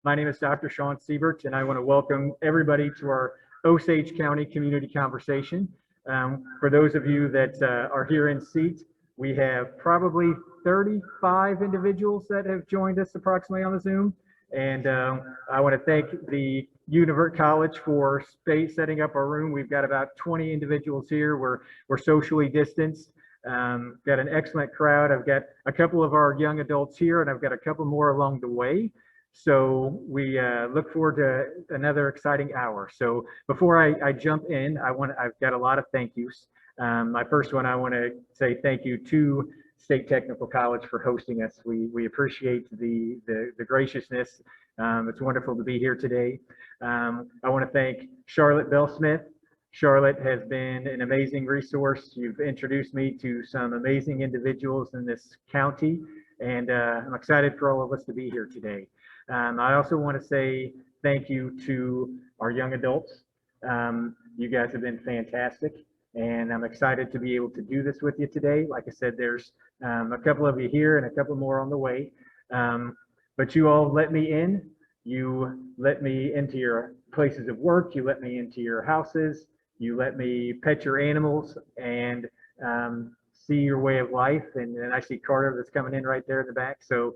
My name is Dr. Sean Siebert, and I want to welcome everybody to our Osage County Community Conversation. For those of you that are here in seat, we have probably 35 individuals that have joined us approximately on the Zoom. And I want to thank the Juvenile College for setting up our room. We've got about 20 individuals here. We're socially distanced. Got an excellent crowd. I've got a couple of our young adults here, and I've got a couple more along the way. So we look forward to another exciting hour. So before I jump in, I've got a lot of thank yous. My first one, I want to say thank you to State Technical College for hosting us. We appreciate the graciousness. It's wonderful to be here today. I want to thank Charlotte Bell-Smith. Charlotte has been an amazing resource. You've introduced me to some amazing individuals in this county, and I'm excited for all of us to be here today. I also want to say thank you to our young adults. You guys have been fantastic, and I'm excited to be able to do this with you today. Like I said, there's a couple of you here and a couple more on the way. But you all let me in. You let me into your places of work. You let me into your houses. You let me pet your animals and see your way of life. And I see Carter that's coming in right there in the back. So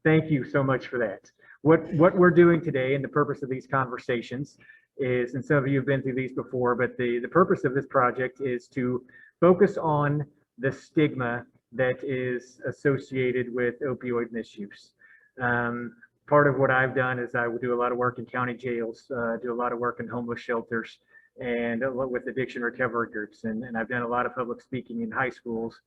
thank you so much for that. What we're doing today, and the purpose of these conversations is, and some of you have been through these before, but the purpose of this project is to focus on the stigma that is associated with opioid misuse. Part of what I've done is I would do a lot of work in county jails, do a lot of work in homeless shelters, and with addiction recovery groups. And I've done a lot of public speaking in high schools.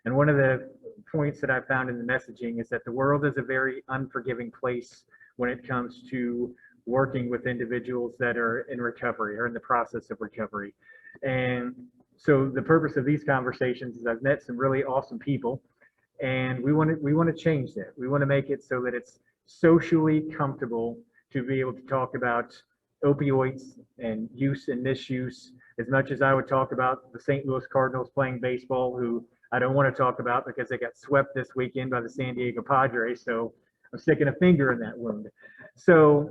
And one of the points that I found in the messaging is that the world is a very unforgiving place when it comes to working with individuals that are in recovery or in the process of recovery. And so the purpose of these conversations is I've met some really awesome people, and we want to change that. We want to make it so that it's socially comfortable to be able to talk about opioids and use and misuse, as much as I would talk about the St. Louis Cardinals playing baseball, who I don't want to talk about because they got swept this weekend by the San Diego Padres. So I'm sticking a finger in that wound. So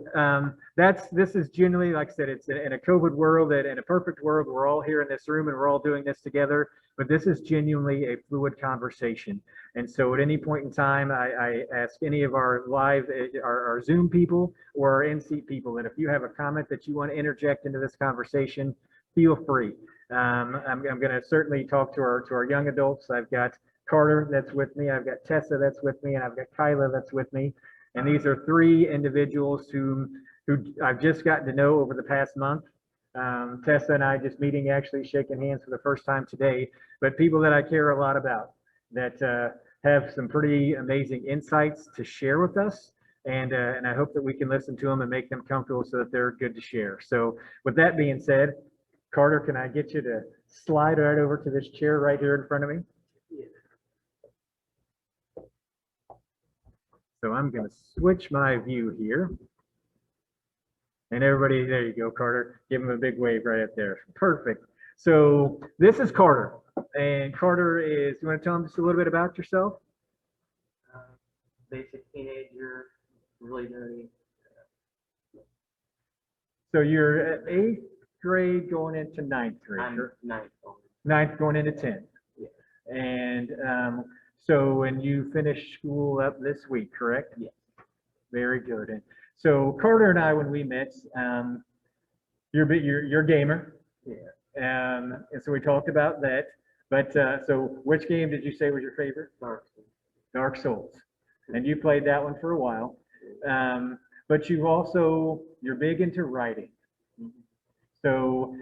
this is generally, like I said, it's in a COVID world, and in a perfect world, we're all here in this room and we're all doing this together. But this is genuinely a fluid conversation. And so at any point in time, I ask any of our our Zoom people or our in-seat people that if you have a comment that you want to interject into this conversation, feel free. I'm going to certainly talk to our young adults. I've got Carter that's with me, I've got Tessa that's with me, and I've got Kyla that's with me. And these are three individuals who I've just gotten to know over the past month. Tessa and I just meeting, actually shaking hands for the first time today, but people that I care a lot about, that have some pretty amazing insights to share with us. And I hope that we can listen to them and make them comfortable so that they're good to share. So with that being said, Carter, can I get you to slide right over to this chair right here in front of me? So I'm going to switch my view here. And everybody, there you go, Carter. Give him a big wave right up there. Perfect. So this is Carter. And Carter is, you want to tell him just a little bit about yourself? Basic teenager, really nerdy. So you're at 8th grade going into 9th grade. I'm 9th. 9th going into 10th. Yeah. And so when you finish school up this week, correct? Yes. Very good. And so Carter and I, when we met, you're a gamer. Yeah. And so we talked about that. But so which game did you say was your favorite? Dark Souls. Dark Souls. And you played that one for a while. But you're big into writing. So,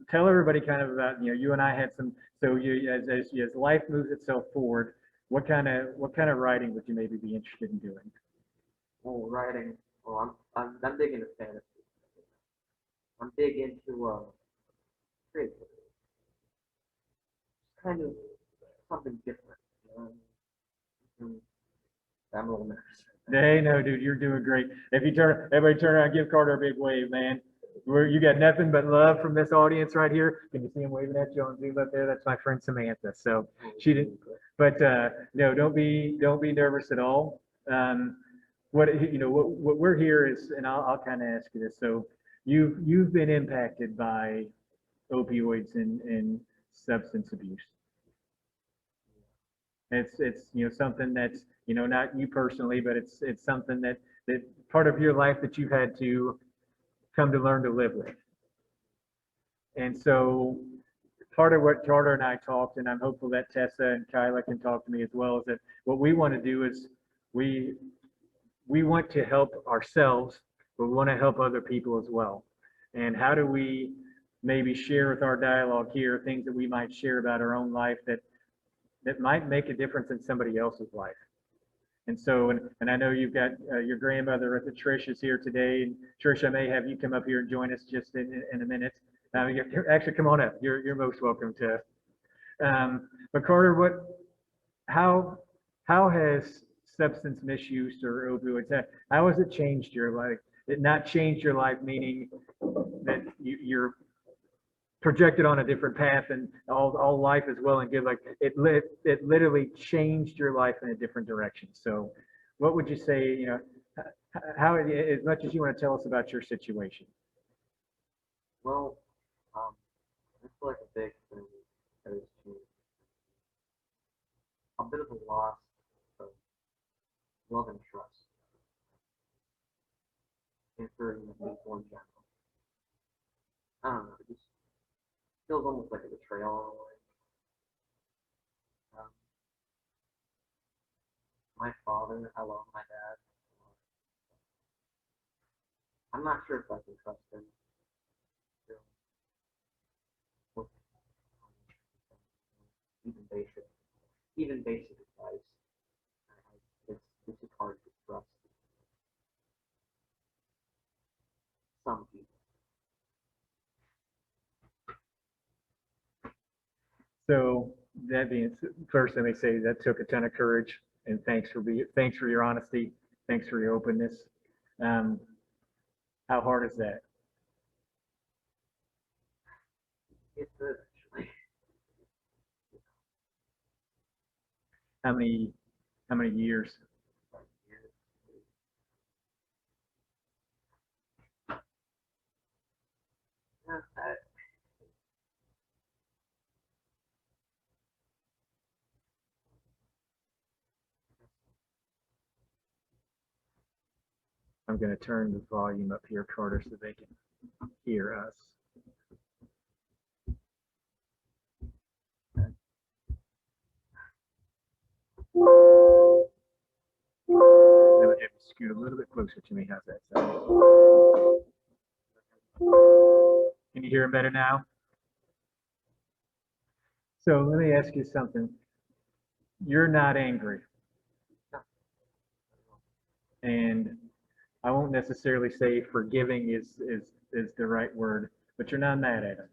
tell everybody kind of about, you and I had some, so as life moves itself forward, what kind of writing would you maybe be interested in doing? Oh, writing. Well, I'm big into fantasy. I'm big into creativity. Kind of something different. I'm a little nervous. Hey, no, dude, you're doing great. If you everybody turn around, give Carter a big wave, man. You got nothing but love from this audience right here. Can you see him waving at you on Zoom up there? That's my friend Samantha. So she didn't, but no, don't be nervous at all. what we're here is, and I'll kind of ask you this. So you've been impacted by opioids and substance abuse. It's something that's not you personally, but it's something that part of your life that you've had to come to learn to live with. And so part of what Carter and I talked, and I'm hopeful that Tessa and Kyla can talk to me as well, is that what we want to do is we want to help ourselves, but we want to help other people as well. And how do we maybe share with our dialogue here things that we might share about our own life that might make a difference in somebody else's life? And so, and I know you've got your grandmother, Trish, is here today. And Trish, I may have you come up here and join us just in a minute. Actually, come on up. You're most welcome to. But Carter, how has substance misuse or opioids, how has it changed your life? It not changed your life, meaning that you're projected on a different path and all life is well and good. Like it literally changed your life in a different direction. So what would you say, how, as much as you want to tell us about your situation? Well, I feel like a big thing that has changed. A bit of a loss of love and trust. And for people in general. I don't know, it just feels almost like a betrayal in a way. My father, I love my dad. I'm not sure if I can trust him. With, even basic advice. It's just hard to trust some people. So that being first, let me say that took a ton of courage, and thanks for your honesty, thanks for your openness. How hard is that? It's good, actually. How many years? Yeah, I'm going to turn the volume up here, Carter, so they can hear us. Then I have to scoot a little bit closer to me. How's that sound? Can you hear him better now? So let me ask you something. You're not angry. And I won't necessarily say forgiving is the right word, but you're not mad at him.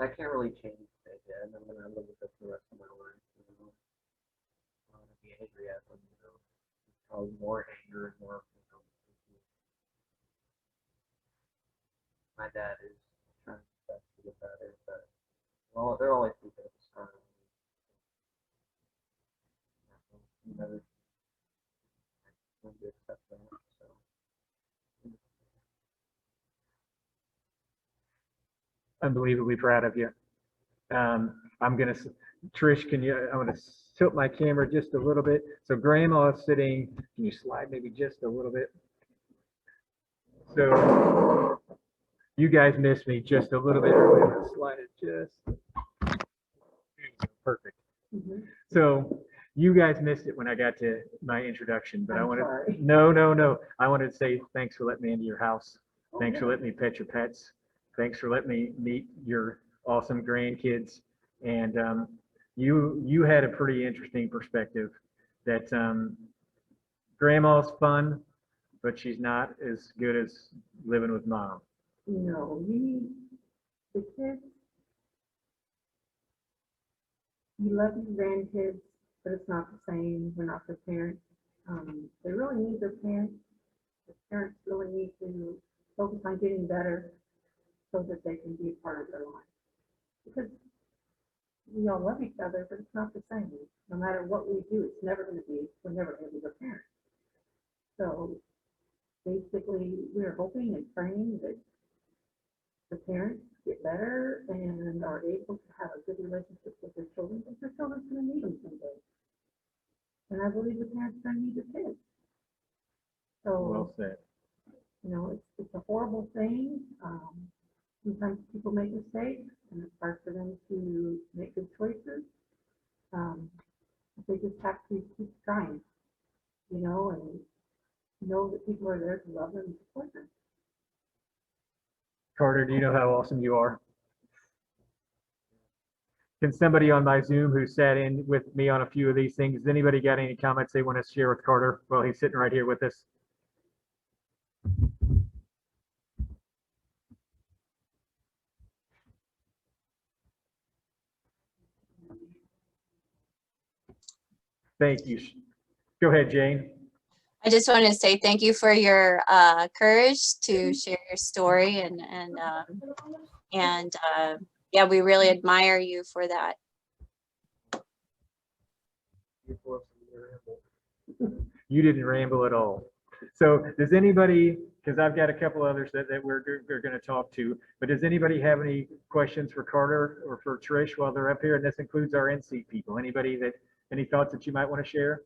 I can't really change it yet, and I'm gonna live with it for the rest of my life. I'm gonna be angry at them, cause more anger and more. My dad is trying his best to get better, but well, they're always keeping it strong. Never going to accept that. So. Unbelievably proud of you. I'm gonna, Trish, I'm gonna tilt my camera just a little bit. So Grandma is sitting, can you slide maybe just a little bit? So you guys missed me just a little bit earlier. I'm gonna slide it just perfect. So you guys missed it when I got to my introduction, but I wanted, no. I wanted to say thanks for letting me into your house. Thanks for letting me pet your pets. Thanks for letting me meet your awesome grandkids. And you had a pretty interesting perspective that grandma's fun, but she's not as good as living with mom. No, the kids, you love your grandkids, but it's not the same. We're not their parents. They really need their parents. The parents really need to focus on getting better so that they can be a part of their life. Because we all love each other, but it's not the same. No matter what we do, it's never going to be, we're never going to be their parents. So basically, we're hoping and praying that the parents get better and are able to have a good relationship with their children, because their children's going to need them someday. And I believe the parents are going to need the kids. So, Well said. you know, it's a horrible thing. Sometimes people make mistakes, and it's hard for them to make good choices. They just have to keep trying, you know, and know that people are there to love them and support them. Carter, do you know how awesome you are? Can somebody on my Zoom who sat in with me on a few of these things, has anybody got any comments they want to share with Carter? Well, he's sitting right here with us. Thank you. Go ahead, Jane. I just wanted to say thank you for your courage to share your story, and yeah, we really admire you for that. You didn't ramble at all. So does anybody, because I've got a couple others that we're going to talk to, but does anybody have any questions for Carter or for Trish while they're up here? And this includes our NC people. Anybody that, any thoughts that you might want to share?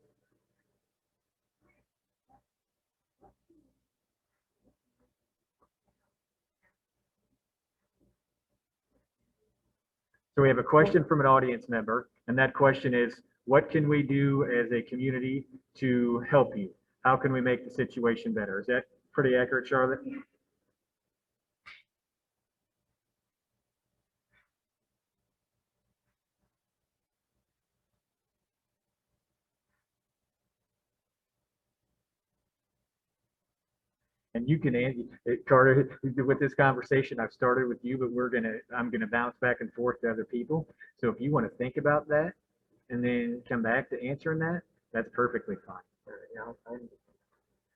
So we have a question from an audience member, and that question is, what can we do as a community to help you? How can we make the situation better? Is that pretty accurate, Charlotte? And you can, Carter, with this conversation, I've started with you, but I'm gonna bounce back and forth to other people. So if you want to think about that and then come back to answering that, that's perfectly fine.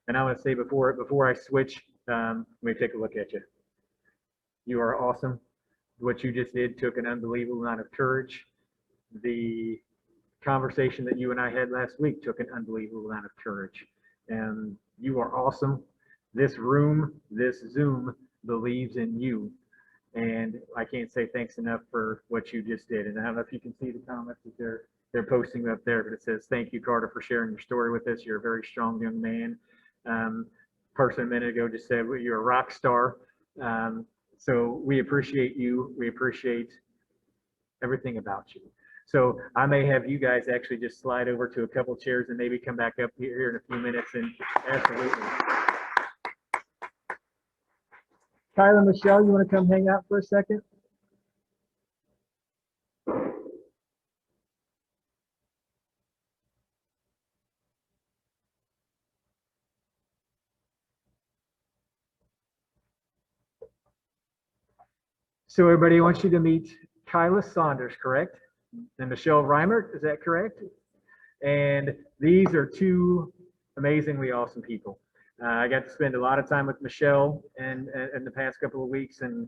And I want to say before I switch, let me take a look at you. You are awesome. What you just did took an unbelievable amount of courage. The conversation that you and I had last week took an unbelievable amount of courage. And you are awesome. This room, this Zoom believes in you. And I can't say thanks enough for what you just did. And I don't know if you can see the comments that they're posting up there, but it says, thank you, Carter, for sharing your story with us. You're a very strong young man. Person a minute ago just said, well, you're a rock star. So we appreciate you. We appreciate everything about you. So I may have you guys actually just slide over to a couple chairs and maybe come back up here in a few minutes. And absolutely. Kyla, Michelle, you want to come hang out for a second? So everybody wants you to meet Kyla Saunders, correct? And Michelle Reimert, is that correct? And these are two amazingly awesome people. I got to spend a lot of time with Michelle in the past couple of weeks, and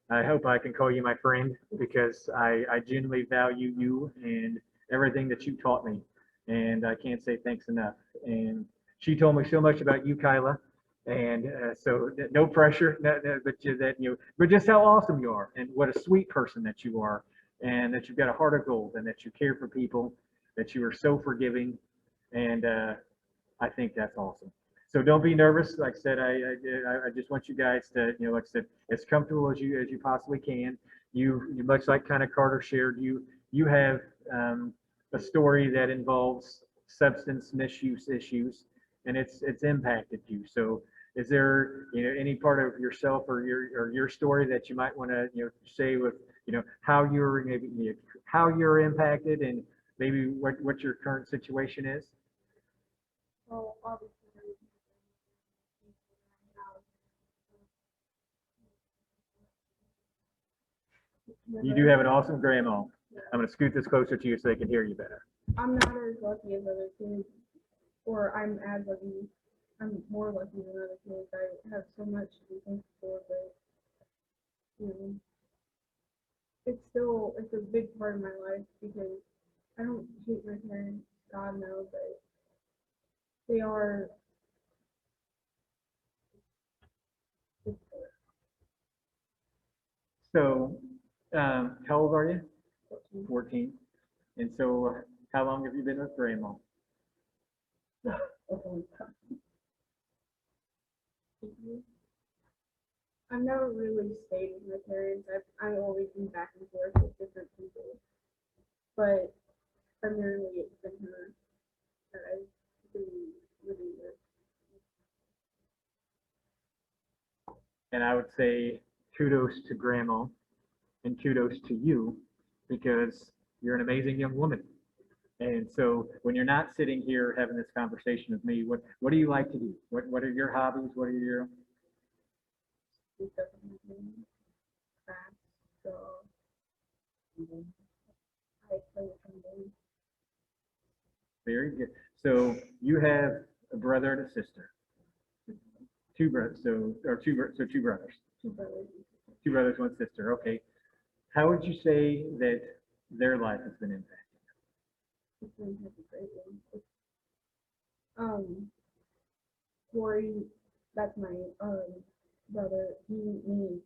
I hope I can call you my friend, because I genuinely value you and everything that you taught me. And I can't say thanks enough. And she told me so much about you, Kyla. And so no pressure, but just how awesome you are, and what a sweet person that you are, and that you've got a heart of gold, and that you care for people, that you are so forgiving. And I think that's awesome. So don't be nervous. Like I said, I just want you guys to, like I said, as comfortable as you possibly can. You much like kind of Carter shared, you have a story that involves substance misuse issues, and it's impacted you. So is there any part of yourself or your story that you might want to say with how you're impacted, and maybe what your current situation is? Well, obviously, You do have an awesome grandma. I'm going to scoot this closer to you so they can hear you better. I'm not as lucky as other kids, or I'm as lucky I'm more lucky than other kids. I have so much to be thankful for, but you know, it's a big part of my life because I don't hate my parents, God knows, but they are. So, how old are you? 14. And so, how long have you been with grandma? I've never really stayed with my parents. I've always been back and forth with different people, but primarily it's been her that I've been living with. And I would say kudos to grandma and kudos to you because you're an amazing young woman. And so when you're not sitting here having this conversation with me, what do you like to do? What are your hobbies? What are your Do stuff with my family, crafts, so I play with somebody. very good. So you have a brother and a sister. Two brothers, so two brothers. Two brothers. Two brothers, one sister. Okay. How would you say that their life has been impacted? It's been a great one. Corey, that's my brother. You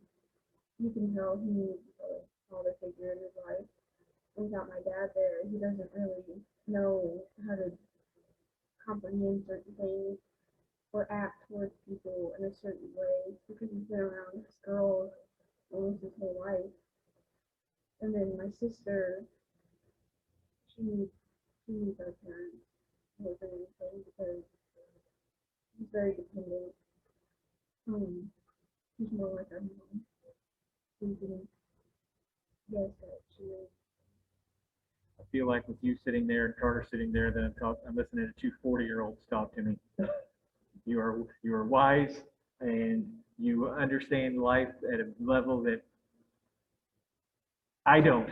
can tell he needs a father figure in his life. Without my dad there, he doesn't really know how to comprehend certain things or act towards people in a certain way because he's been around this girl almost his whole life. And then my sister, she needs our parents more than anything because he's very dependent. He's more like our mom. We can guess that she is. I feel like with you sitting there and Carter sitting there, that I'm listening to two 40-year-olds talk to me. You are wise and you understand life at a level that I don't,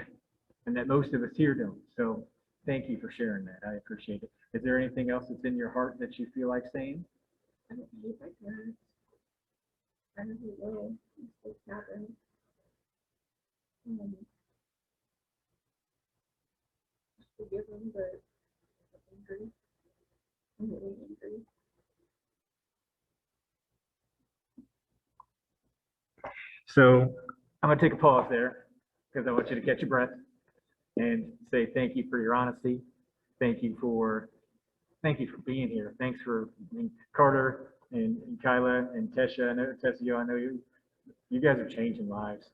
and that most of us here don't. So thank you for sharing that. I appreciate it. Is there anything else that's in your heart that you feel like saying? I don't hate my parents. I really will. This happened. Forgive them, but I'm angry. I'm really angry. So I'm going to take a pause there because I want you to catch your breath and say thank you for your honesty. Thank you for being here. Thanks for Carter and Kyla and Tesha. I know Tessa, I know you guys are changing lives.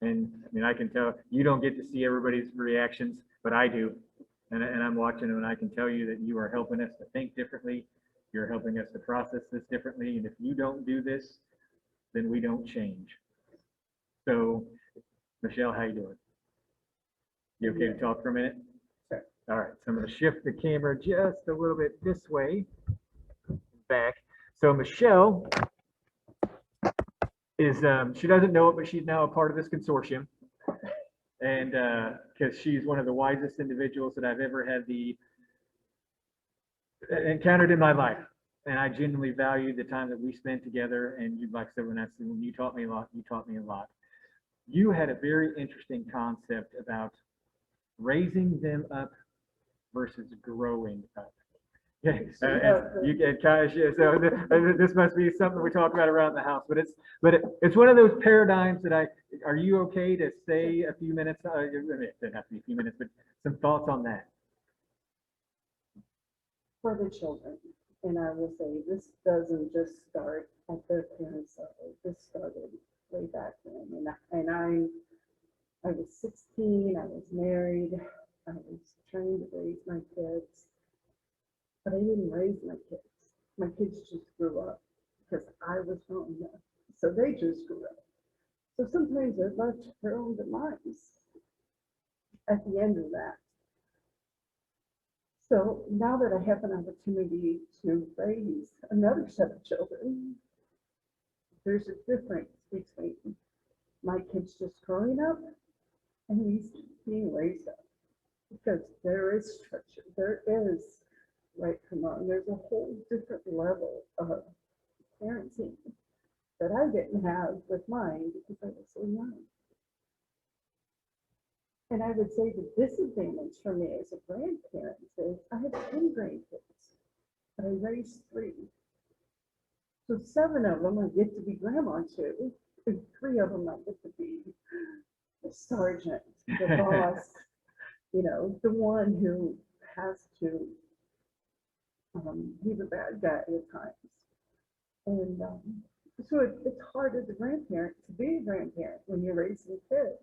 And I mean, I can tell you don't get to see everybody's reactions, but I do. And I'm watching them and I can tell you that you are helping us to think differently. You're helping us to process this differently. And if you don't do this, then we don't change. So, Michelle, how you doing? You okay to talk for a minute? Sure. All right, so I'm going to shift the camera just a little bit this way, back. So Michelle is, she doesn't know it, but she's now a part of this consortium. And because she's one of the wisest individuals that I've ever had encountered in my life. And I genuinely value the time that we spent together. And you, like I said, when you taught me a lot, you taught me a lot. You had a very interesting concept about raising them up versus growing up. Yeah, you get Kash. So this must be something we talk about around the house. But it's one of those paradigms that are you okay to say a few minutes? It doesn't have to be a few minutes, but some thoughts on that. For the children, and I will say this doesn't just start at their parents' level. This started way back then, and I was 16. I was married. I was trying to raise my kids, but I didn't raise my kids. My kids just grew up because I was grown up, so they just grew up. So sometimes they're left to their own demise at the end of that. So now that I have an opportunity to raise another set of children, there's a difference between my kids just growing up and these being raised up. Because there is structure, there is right come on. There's a whole different level of parenting that I didn't have with mine because I was so young. And I would say the disadvantage for me as a grandparent is I have 10 grandkids, but I raised 3. So 7 of them I get to be grandma to, and 3 of them I get to be the sergeant, the boss, you know, the one who has to be the bad guy at times. And so it's hard as a grandparent to be a grandparent when you're raising kids.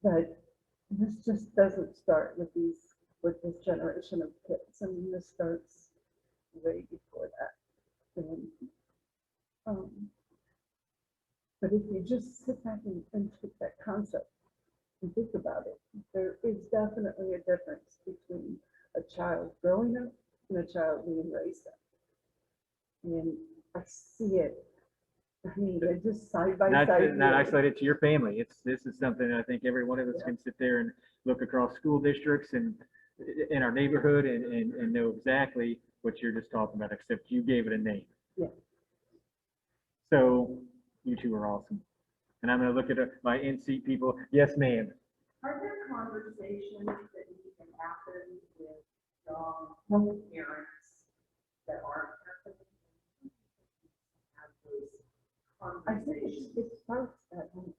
But this just doesn't start with this generation of kids. I mean, this starts way before that. And, but if you just sit back and take that concept and think about it, there is definitely a difference between a child growing up and a child being raised up. And I see it. I mean, they're just side by side. Not isolated to your family. This is something I think every one of us can sit there and look across school districts and in our neighborhood and know exactly what you're just talking about, except you gave it a name. Yeah. So you two are awesome. And I'm going to look at my in-seat people. Yes, ma'am. Are there conversations that need to happen with young parents that aren't happening? Have those I think conversations? it starts at home.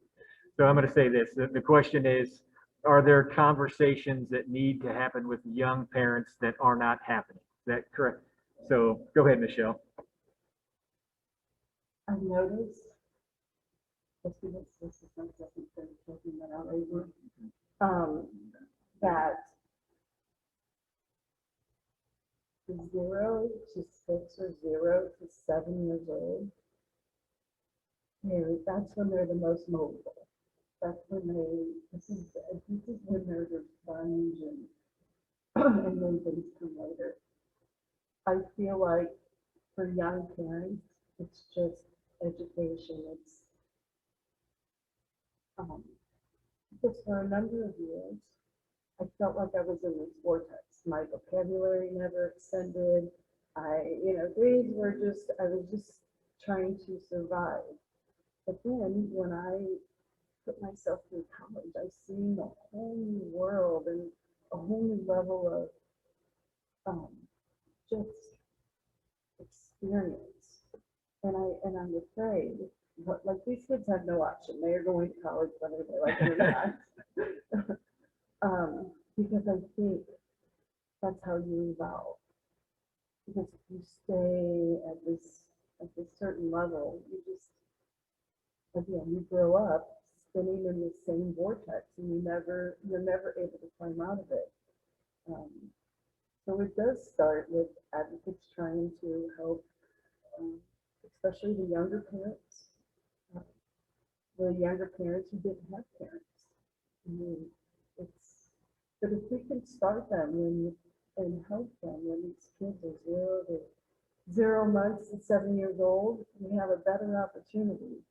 So I'm going to say this. The question is, are there conversations that need to happen with young parents that are not happening? Is that correct? So go ahead, Michelle. I've noticed, this is my second thing talking about labor, that 0 to 6 or 0 to 7 years old, that's when they're the most mobile. That's when this is when they're the sponge and then things come later. I feel like for young parents, it's just education. It's because for a number of years, I felt like I was in this vortex. My vocabulary never extended. Things were just, I was just trying to survive. But then when I put myself through college, I seen a whole new world and a whole new level of just experience. And I'm afraid, but like these kids have no option. They are going to college whether they like it or not. Because I think that's how you evolve. Because if you stay at this certain level, you grow up spinning in the same vortex, and you're never able to climb out of it. So it does start with advocates trying to help, especially the younger parents who didn't have parents. I mean, but if we can start them and help them when these kids are 0 months to 7 years old, we have a better opportunity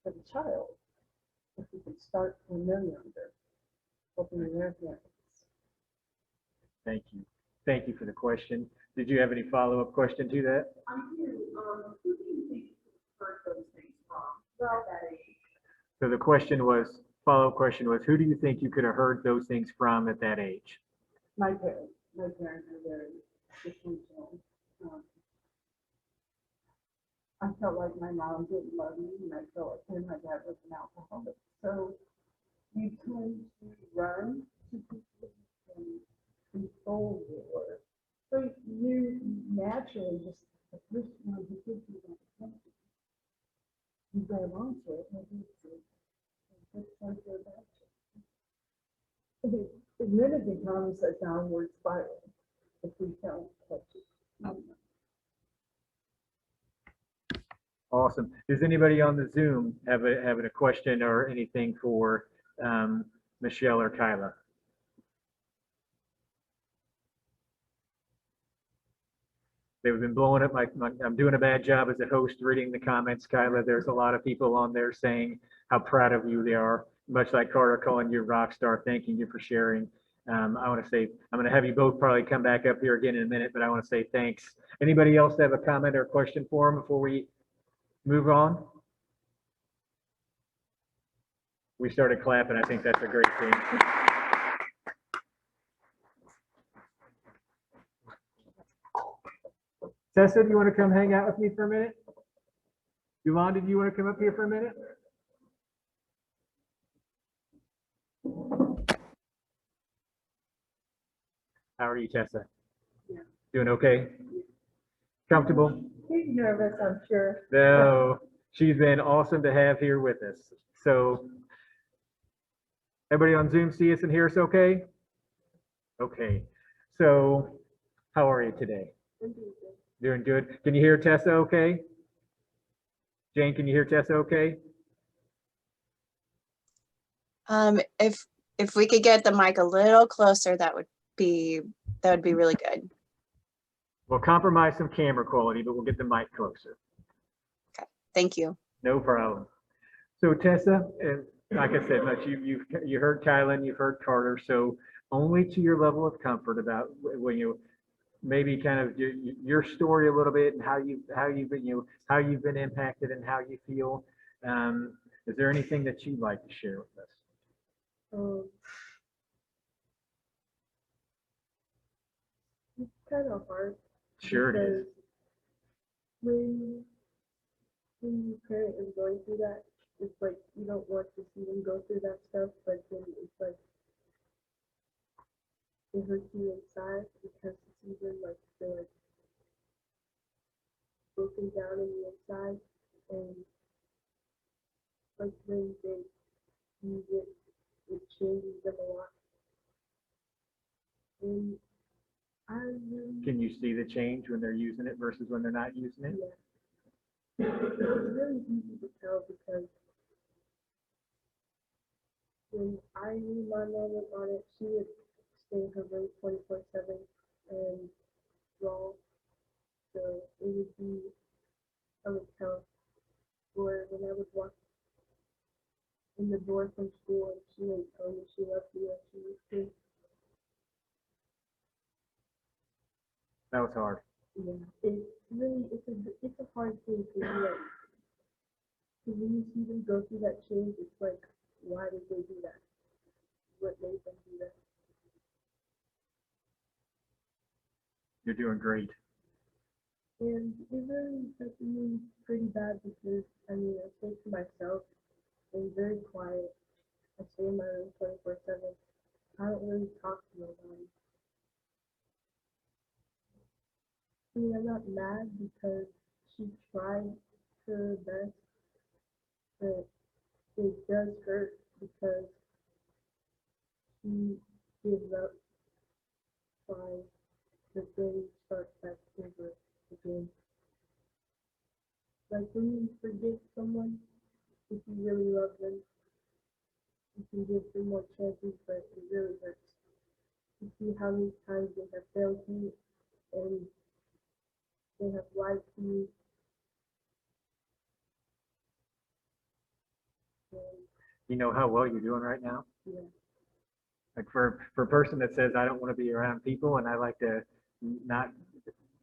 for the child if we can start when they're younger, helping their parents. Thank you. Thank you for the question. Did you have any follow-up question to that? I do. Who do you think heard those things from? Well, that age. So the follow-up question was, who do you think you could have heard those things from at that age? My parents are very dysfunctional. I felt like my mom didn't love me, and I felt like my dad was an alcoholic. So you tend to run to people and control you, so you naturally just the first one who gives you that attention, you grab onto it and it's like your back. And then it becomes a downward spiral if we don't touch it. Awesome. Does anybody on the Zoom have a question or anything for Michelle or Kyla? They've been blowing up I'm doing a bad job as a host reading the comments, Kyla. There's a lot of people on there saying how proud of you they are, much like Carter calling you a rock star, thanking you for sharing. I want to say, I'm going to have you both probably come back up here again in a minute, but I want to say thanks. Anybody else have a comment or question for them before we move on? We started clapping. I think that's a great thing. Tessa, do you want to come hang out with me for a minute? Yolanda, do you want to come up here for a minute? How are you, Tessa? Yeah. Doing okay? Comfortable? He's nervous, I'm sure. No, she's been awesome to have here with us. So everybody on Zoom see us and hear us okay? Okay. So how are you today? Doing good. Can you hear Tessa okay? Jane, can you hear Tessa okay? If we could get the mic a little closer, that would be really good. We'll compromise some camera quality, but we'll get the mic closer. Thank you. No problem. So Tessa, like I said, much you heard Kylan, you've heard Carter. So only to your level of comfort about when you maybe kind of your story a little bit and how you've been impacted and how you feel. Is there anything that you'd like to share with us? It's kind of hard. Sure it is. When your parent is going through that, it's like you don't want to see them go through that stuff, but then it's like it hurts you inside because it's even like they're like broken down in the inside, and like when they use it, it changes them a lot. And I really, Can you see the change when they're using it versus when they're not using it? yeah, it's really easy to tell because when I knew my mom was on it, she would stay in her room 24/7 and draw. So it would be, I would tell, or when I would walk in the door from school and she would tell me she loved me and she was too. That was hard. Yeah, it's really, it's a hard thing to do. Like, because when you see them go through that change, it's like, why did they do that? What made them do that? You're doing great. And it really affected me pretty bad because, I mean, I stay to myself. I'm very quiet. I stay in my room 24/7. I don't really talk to nobody. I mean, I'm not mad because she tried her best, but it does hurt because she gives up by the day starts back over again. Like when you forgive someone, if you really love them, you can give them more chances, but it really hurts. You see how many times they have failed you and they have lied to you. And You know how well you're doing right now? yeah, Like for a person that says, I don't want to be around people and I like to not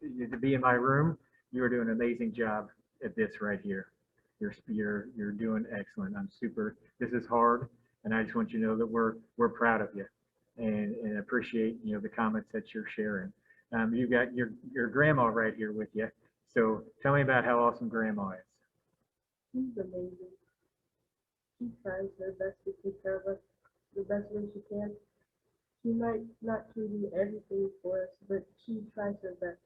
to be in my room, you are doing an amazing job at this right here. You're doing excellent. I'm super, this is hard. And I just want you to know that we're proud of you and appreciate, the comments that you're sharing. You've got your grandma right here with you. So tell me about how awesome grandma is. she's amazing. She tries her best to take care of us the best way she can. She might not do everything for us, but she tries her best.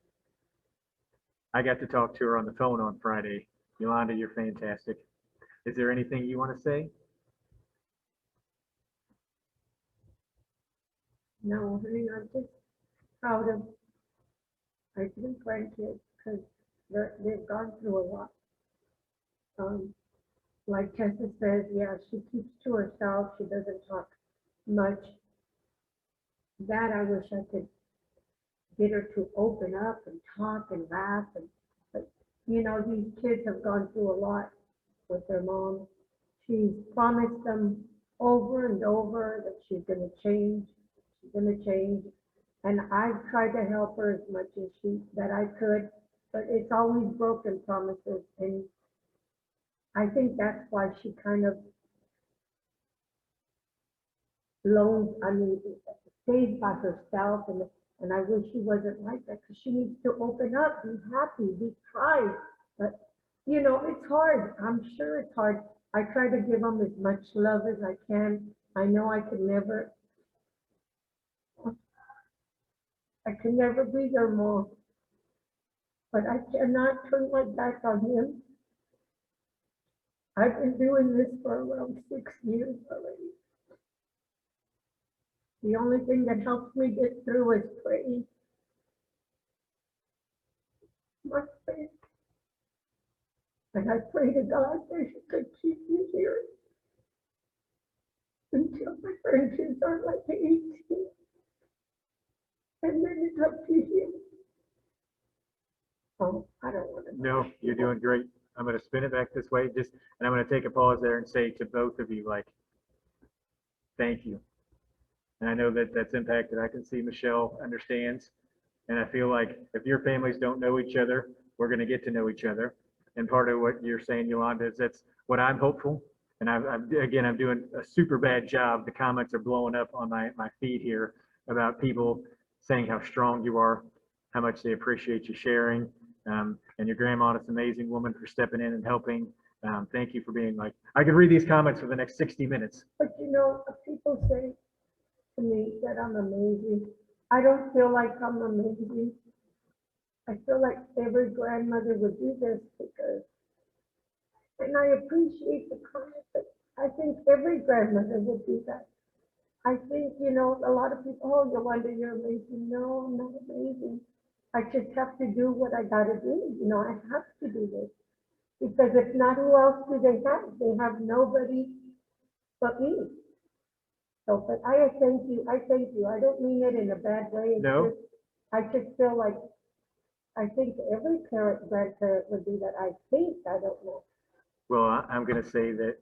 I got to talk to her on the phone on Friday. Yolanda, you're fantastic. Is there anything you want to say? No, I mean, I'm just proud of my three grandkids because they've gone through a lot. Like Tessa says, yeah, she keeps to herself. She doesn't talk much. That I wish I could get her to open up and talk and laugh. But these kids have gone through a lot with their mom. She's promised them over and over that she's going to change. She's gonna change. And I've tried to help her as much as that I could, but it's always broken promises. And I think that's why she kind of stays by herself. And I wish she wasn't like that, because she needs to open up, be happy, be tried. But, it's hard. I'm sure it's hard. I try to give them as much love as I can. I know I can never be their mom, but I cannot turn my back on him. I've been doing this for around 6 years already. The only thing that helps me get through is praying. My faith. And I pray to God that He could keep me here until my grandkids are like 18. And then it's up to Him. Oh, I don't want to. No, you're doing great. I'm going to spin it back this way, and I'm going to take a pause there and say to both of you, like, thank you. And I know that that's impacted. I can see Michelle understands. And I feel like if your families don't know each other, we're going to get to know each other. And part of what you're saying, Yolanda, is that's what I'm hopeful. And I'm doing a super bad job. The comments are blowing up on my feed here about people saying how strong you are, how much they appreciate you sharing. And your grandma is an amazing woman for stepping in and helping. Thank you for being like, I could read these comments for the next 60 minutes. But people say to me that I'm amazing. I don't feel like I'm amazing. I feel like every grandmother would do this and I appreciate the comment, but I think every grandmother would do that. I think, a lot of people, oh, Yolanda, you're amazing. No, I'm not amazing. I just have to do what I gotta do. I have to do this. Because if not, who else do they have? They have nobody but me. So, but I thank you. I thank you. I don't mean it in a bad way. No. I just feel like I think every grandparent would do that. I don't know. Well, I'm going to say that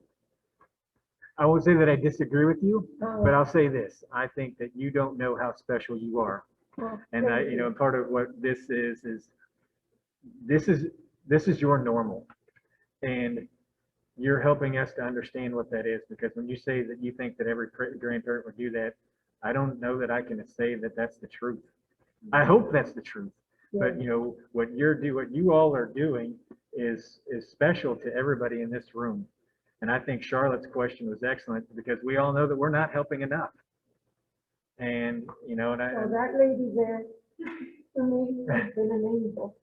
I won't say that I disagree with you, but I'll say this. I think that you don't know how special you are. And part of what this is this is your normal. And you're helping us to understand what that is, because when you say that you think that every grandparent would do that, I don't know that I can say that that's the truth. I hope that's the truth. Yeah. But what you all are doing is special to everybody in this room. And I think Charlotte's question was excellent, because we all know that we're not helping enough. And so that lady there, to me, has been an angel.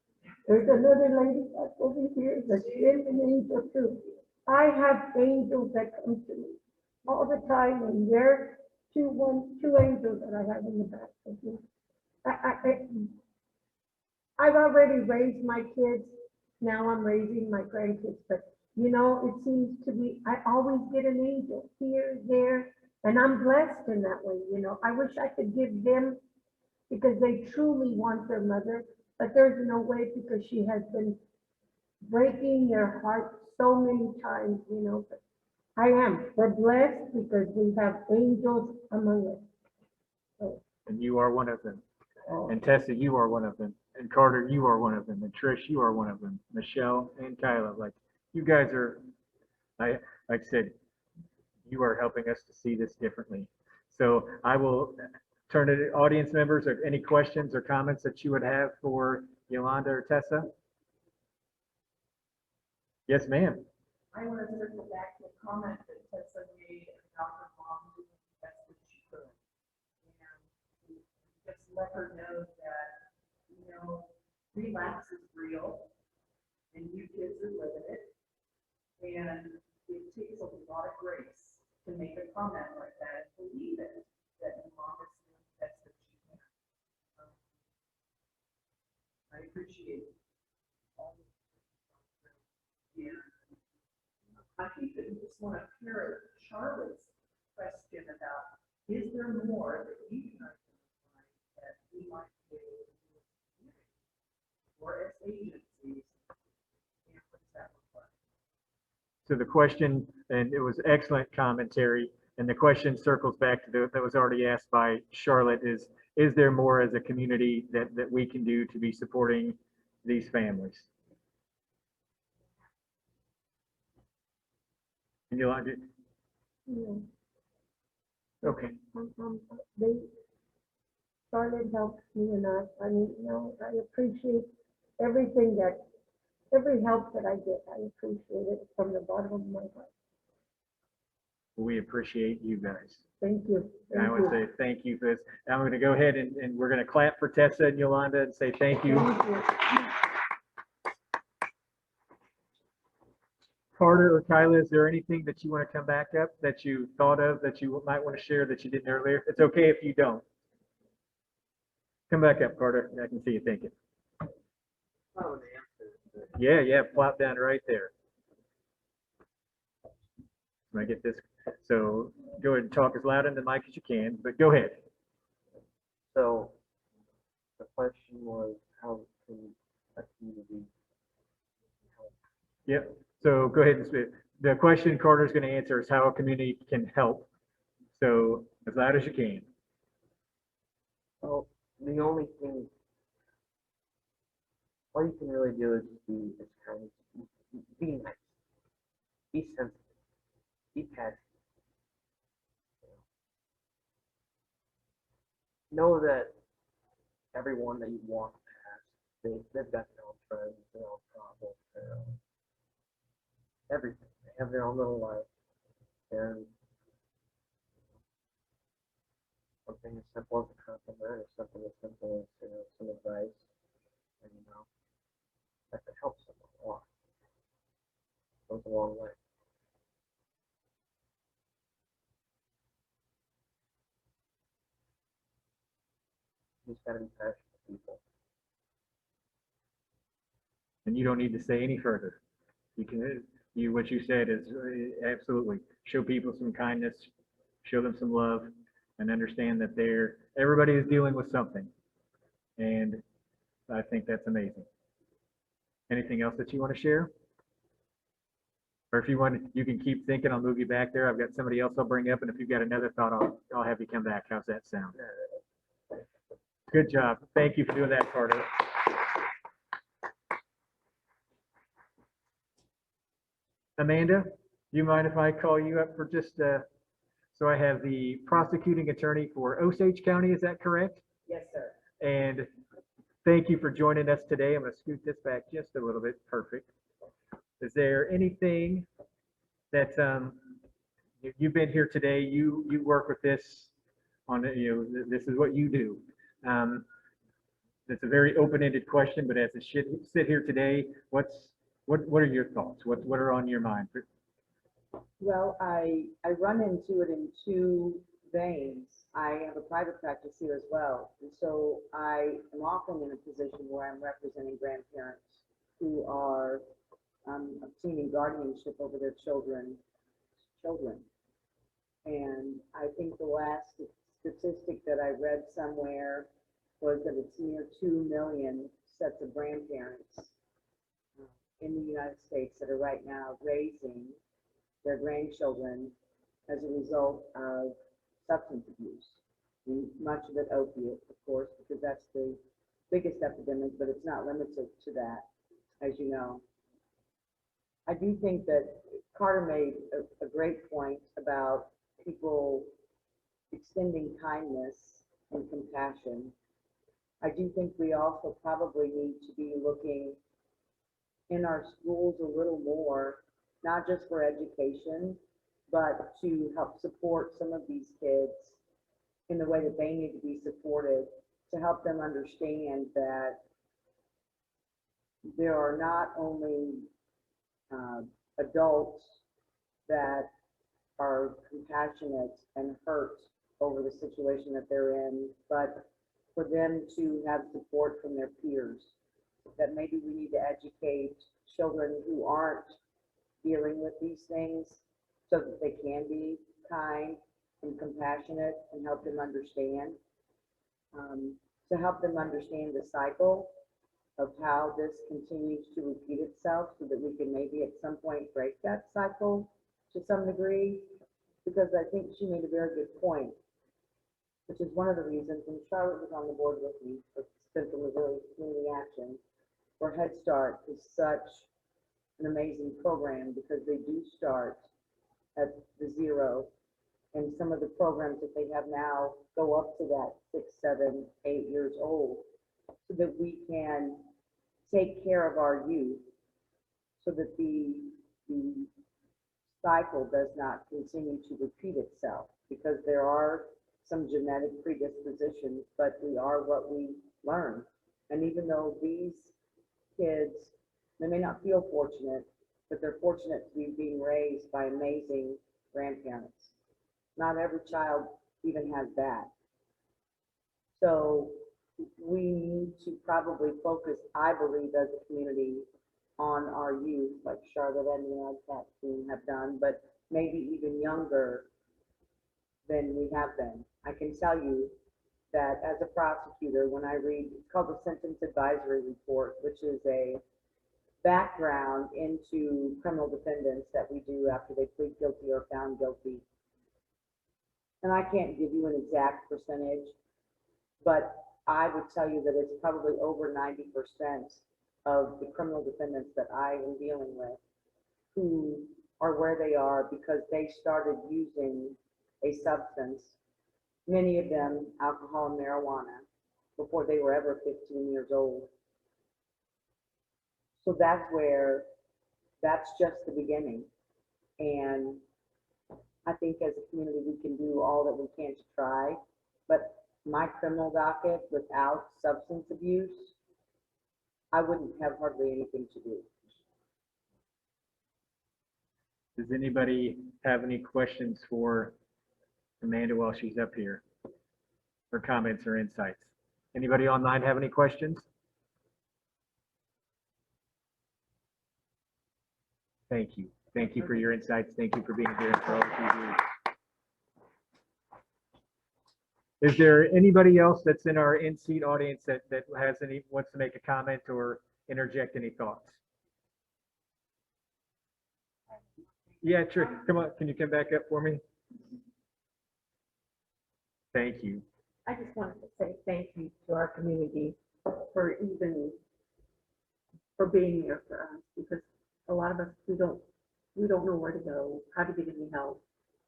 There's another lady that's over here that's been an angel too. I have angels that come to me all the time, and they're two angels that I have in the back of me. I've already raised my kids. Now I'm raising my grandkids, but it seems to be, I always get an angel here, there, and I'm blessed in that way. I wish I could give them, because they truly want their mother, but there's no way, because she has been breaking their heart so many times, but we're blessed because we have angels among us. So, and you are one of them. oh, And Tessa, you are one of them. And Carter, you are one of them. And Trish, you are one of them. Michelle and Kyla, like, you guys are, like I said, you are helping us to see this differently. So I will turn to the audience members. Or any questions or comments that you would have for Yolanda or Tessa? Yes, ma'am. I want to circle back to a comment that Tessa made about her mom doing the best that she could. And just let her know that, relapse is real and you kids are living it. And it takes a lot of grace to make a comment like that and believe it, that your mom is doing the best that she can. I appreciate all of it. And I think that we just want to parrot Charlotte's question about, is there more that you can identify that we might be able to do as a community or as agencies? And what does that look like? So the question, and it was excellent commentary, And the question circles back to that was already asked by Charlotte is there more as a community that we can do to be supporting these families? And you'll, Yeah. okay. They, Charlotte helps me enough. I mean, I appreciate everything every help that I get. I appreciate it from the bottom of my heart. We appreciate you guys. Thank you. And I want to say thank you for this. I'm going to go ahead and we're going to clap for Tessa and Yolanda and say thank you. Thank you. Carter or Kyla, is there anything that you want to come back up that you thought of that you might want to share that you didn't earlier? It's okay if you don't. Come back up, Carter. I can see you thinking. Oh, Yeah, plop down right there. When I get this, so go ahead and talk as loud in the mic as you can, but go ahead. So the question was, how can a community help? Yep. So go ahead and speak. The question Carter's going to answer is how a community can help. So as loud as you can. Well, the only thing, all you can really do is be as kind, be nice, be sensitive, be passionate. Know that everyone that you walk past, they've got their own friends, their own problems, their own everything. They have their own little life. And something as simple as a compliment or something as simple as some advice, and that could help someone a lot. Goes a long way. You just gotta be passionate people. And you don't need to say any further. You can, what you said is absolutely show people some kindness, show them some love, and understand that everybody is dealing with something. And I think that's amazing. Anything else that you want to share? Or if you want, you can keep thinking. I'll move you back there. I've got somebody else I'll bring up, and if you've got another thought, I'll have you come back. How's that sound? Good job. Thank you for doing that, Carter. Amanda, do you mind if I call you up for just, so I have the prosecuting attorney for Osage County, is that correct? Yes, sir. And thank you for joining us today. I'm going to scoot this back just a little bit. Perfect. Is there anything that you've been here today? You work with this on, this is what you do. It's a very open-ended question, but as I sit here today, what are your thoughts? What are on your mind? Well, I run into it in two veins. I have a private practice here as well. And so I am often in a position where I'm representing grandparents who are obtaining guardianship over their children. And I think the last statistic that I read somewhere was that it's near 2 million sets of grandparents in the United States that are right now raising their grandchildren as a result of substance abuse. And much of it opiate, of course, because that's the biggest epidemic, but it's not limited to that, as you know. I do think that Carter made a great point about people extending kindness and compassion. I do think we also probably need to be looking in our schools a little more, not just for education, but to help support some of these kids in the way that they need to be supported, to help them understand that there are not only adults that are compassionate and hurt over the situation that they're in, but for them to have support from their peers. That maybe we need to educate children who aren't dealing with these things so that they can be kind and compassionate and help them understand, to help them understand the cycle of how this continues to repeat itself so that we can maybe at some point break that cycle to some degree. because I think she made a very good point, which is one of the reasons, and Charlotte was on the board with me for Central Missouri Community Action, where Head Start is such an amazing program because they do start at the zero. And some of the programs that they have now go up to that 6, 7, 8 years old so that we can take care of our youth so that the cycle does not continue to repeat itself, because there are some genetic predispositions, but we are what we learn. And even though these kids, they may not feel fortunate, but they're fortunate to be being raised by amazing grandparents. Not every child even has that. So we need to probably focus, I believe, as a community on our youth, like Charlotte and the AdCat team have done, but maybe even younger than we have been. I can tell you that as a prosecutor, when I read, it's called the Sentence Advisory Report, which is a background into criminal defendants that we do after they plead guilty or found guilty. And I can't give you an exact percentage, but I would tell you that it's probably over 90% of the criminal defendants that I am dealing with who are where they are because they started using a substance, many of them alcohol and marijuana, before they were ever 15 years old. So that's just the beginning. And I think as a community, we can do all that we can to try, but my criminal docket without substance abuse, I wouldn't have hardly anything to do. Does anybody have any questions for Amanda while she's up here? Or comments or insights? Anybody online have any questions? Thank you. Thank you for your insights. Thank you for being here and for all that you do. Is there anybody else that's in our in-seat audience that has wants to make a comment or interject any thoughts? Yeah, Trish, come on. Can you come back up for me? Thank you. I just wanted to say thank you to our community for being there for us, because a lot of us, we don't know where to go, how to get any help.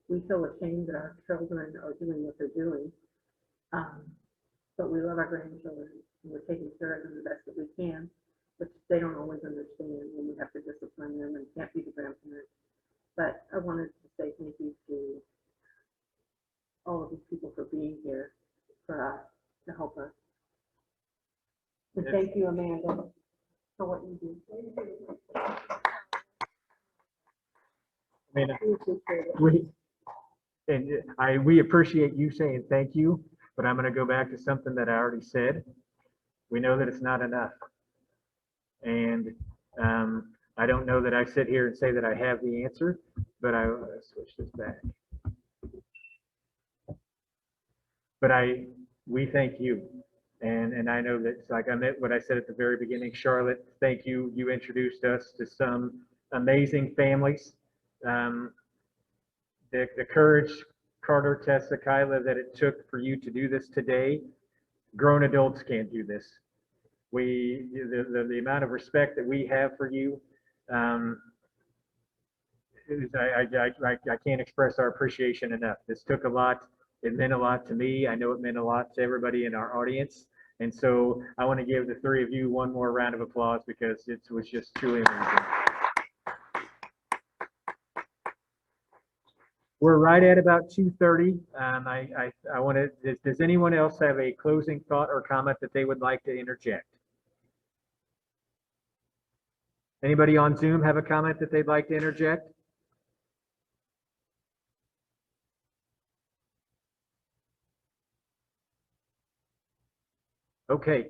We feel ashamed that our children are doing what they're doing. But we love our grandchildren and we're taking care of them the best that we can, but they don't always understand when we have to discipline them and can't be the grandparents. But I wanted to say thank you to all of these people for being here for us, to help us. And thank you, Amanda, for what you do. Amanda, we appreciate you saying thank you, but I'm going to go back to something that I already said. We know that it's not enough. And I don't know that I sit here and say that I have the answer, but I switch this back. But we thank you. And I know that, like I meant what I said at the very beginning, Charlotte, thank you. You introduced us to some amazing families. The courage, Carter, Tessa, Kyla, that it took for you to do this today, grown adults can't do this. The amount of respect that we have for you, I can't express our appreciation enough. This took a lot. It meant a lot to me. I know it meant a lot to everybody in our audience. And so I want to give the three of you one more round of applause because it was just truly amazing. We're right at about 2:30. I want to, does anyone else have a closing thought or comment that they would like to interject? Anybody on Zoom have a comment that they'd like to interject? Okay.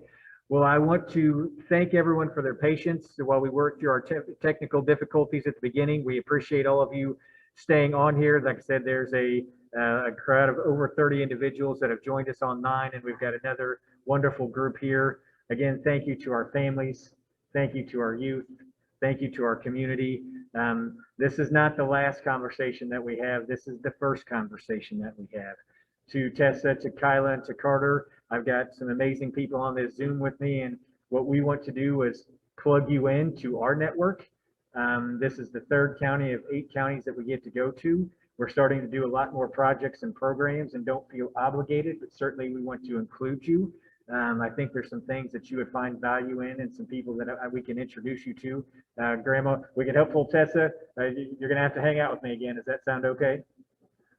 Well, I want to thank everyone for their patience while we worked through our technical difficulties at the beginning. We appreciate all of you staying on here. Like I said, there's a crowd of over 30 individuals that have joined us online, and we've got another wonderful group here. Again, thank you to our families. Thank you to our youth. Thank you to our community. This is not the last conversation that we have. This is the first conversation that we have. To Tessa, to Kyla, and to Carter, I've got some amazing people on this Zoom with me, and what we want to do is plug you in to our network. This is the third county of 8 counties that we get to go to. We're starting to do a lot more projects and programs, and don't feel obligated, but certainly we want to include you. I think there's some things that you would find value in, and some people that we can introduce you to. Grandma, we can help pull Tessa. You're going to have to hang out with me again. Does that sound okay?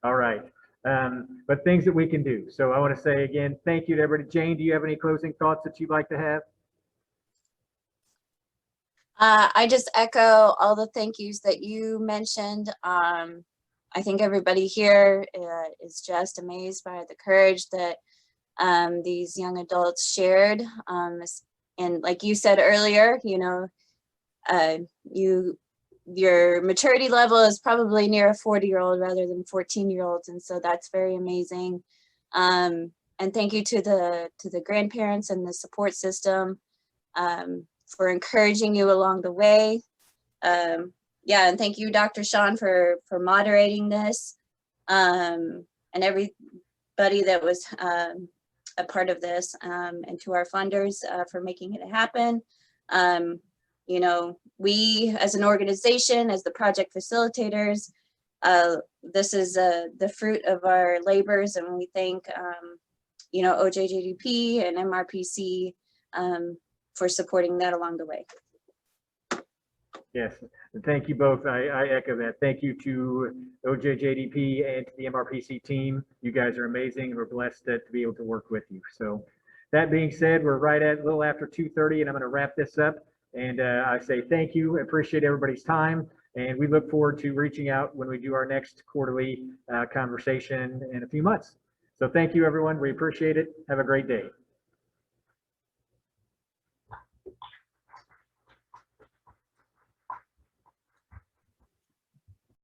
All right. But things that we can do. So I want to say again, thank you to everybody. Jane, do you have any closing thoughts that you'd like to have? I just echo all the thank yous that you mentioned. I think everybody here is just amazed by the courage that these young adults shared. And like you said earlier, you know, your maturity level is probably near a 40-year-old rather than 14-year-olds, and so that's very amazing. And thank you to the grandparents and the support system for encouraging you along the way. Yeah, and thank you, Dr. Sean, for moderating this, and everybody that was a part of this, and to our funders for making it happen. You know, we as an organization, as the project facilitators, this is the fruit of our labors, and we thank, you know, OJJDP and MRPC for supporting that along the way. Yes, thank you both. I echo that. Thank you to OJJDP and to the MRPC team. You guys are amazing. We're blessed to be able to work with you. So that being said, we're right at a little after 2:30, and I'm going to wrap this up. And I say thank you. I appreciate everybody's time. And we look forward to reaching out when we do our next quarterly conversation in a few months. So thank you, everyone. We appreciate it. Have a great day.